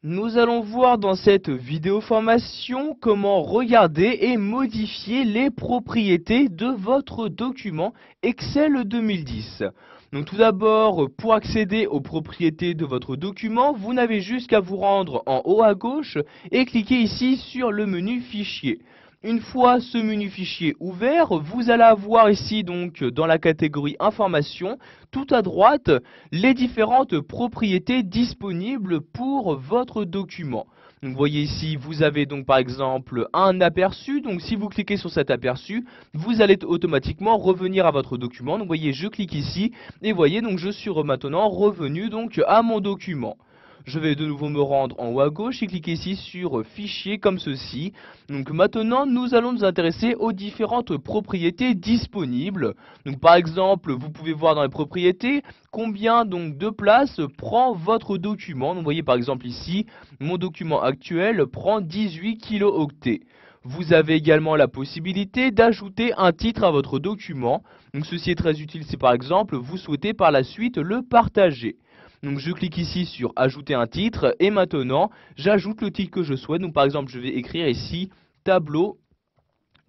Nous allons voir dans cette vidéo formation comment regarder et modifier les propriétés de votre document Excel 2010. Donc tout d'abord, pour accéder aux propriétés de votre document, vous n'avez juste qu'à vous rendre en haut à gauche et cliquer ici sur le menu Fichier. Une fois ce menu fichier ouvert, vous allez avoir ici donc dans la catégorie Information, tout à droite, les différentes propriétés disponibles pour votre document. Donc vous voyez ici, vous avez donc par exemple un aperçu. Donc si vous cliquez sur cet aperçu, vous allez automatiquement revenir à votre document. Donc vous voyez, je clique ici et vous voyez donc je suis maintenant revenu donc à mon document. Je vais de nouveau me rendre en haut à gauche et cliquer ici sur Fichier comme ceci. Donc maintenant, nous allons nous intéresser aux différentes propriétés disponibles. Donc par exemple, vous pouvez voir dans les propriétés combien donc de place prend votre document. Donc vous voyez par exemple ici, mon document actuel prend 18 kilooctets. Vous avez également la possibilité d'ajouter un titre à votre document. Donc ceci est très utile si par exemple vous souhaitez par la suite le partager. Donc je clique ici sur ajouter un titre et maintenant j'ajoute le titre que je souhaite. Donc par exemple je vais écrire ici tableau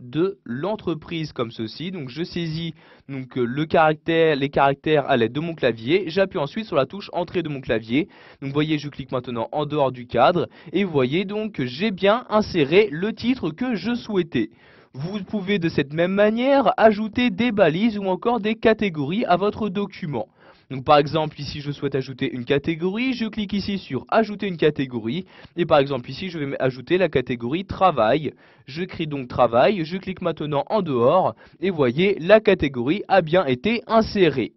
de l'entreprise comme ceci. Donc je saisis donc les caractères à l'aide de mon clavier. J'appuie ensuite sur la touche entrée de mon clavier. Donc vous voyez, je clique maintenant en dehors du cadre et vous voyez donc que j'ai bien inséré le titre que je souhaitais. Vous pouvez de cette même manière ajouter des balises ou encore des catégories à votre document. Donc par exemple ici je souhaite ajouter une catégorie, je clique ici sur ajouter une catégorie et par exemple ici je vais ajouter la catégorie travail. Je crée donc travail, je clique maintenant en dehors et voyez la catégorie a bien été insérée.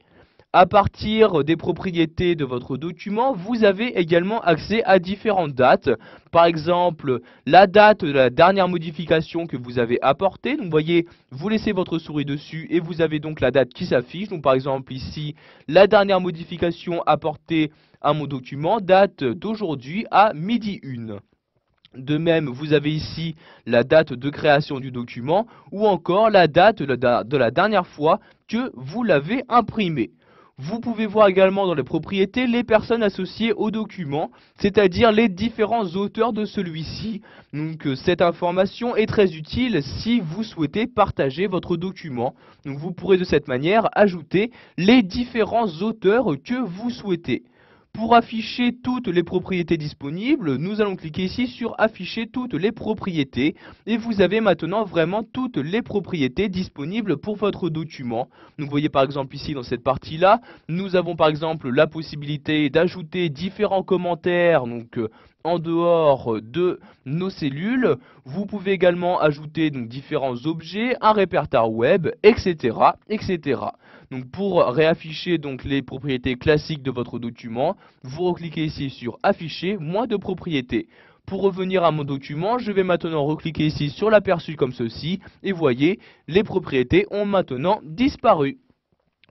À partir des propriétés de votre document, vous avez également accès à différentes dates. Par exemple, la date de la dernière modification que vous avez apportée. Donc, vous voyez, vous laissez votre souris dessus et vous avez donc la date qui s'affiche. Donc, par exemple, ici, la dernière modification apportée à mon document date d'aujourd'hui à 12h01. De même, vous avez ici la date de création du document ou encore la date de la dernière fois que vous l'avez imprimé. Vous pouvez voir également dans les propriétés les personnes associées au document, c'est-à-dire les différents auteurs de celui-ci. Donc cette information est très utile si vous souhaitez partager votre document. Donc vous pourrez de cette manière ajouter les différents auteurs que vous souhaitez. Pour afficher toutes les propriétés disponibles, nous allons cliquer ici sur afficher toutes les propriétés et vous avez maintenant vraiment toutes les propriétés disponibles pour votre document. Donc vous voyez par exemple ici dans cette partie là, nous avons par exemple la possibilité d'ajouter différents commentaires donc en dehors de nos cellules. Vous pouvez également ajouter donc différents objets, un répertoire web, etc., etc. Donc pour réafficher donc les propriétés classiques de votre document, vous recliquez ici sur afficher moins de propriétés. Pour revenir à mon document, je vais maintenant recliquer ici sur l'aperçu comme ceci et voyez, les propriétés ont maintenant disparu.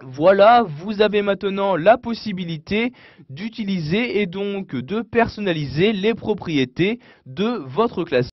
Voilà, vous avez maintenant la possibilité d'utiliser et donc de personnaliser les propriétés de votre classe.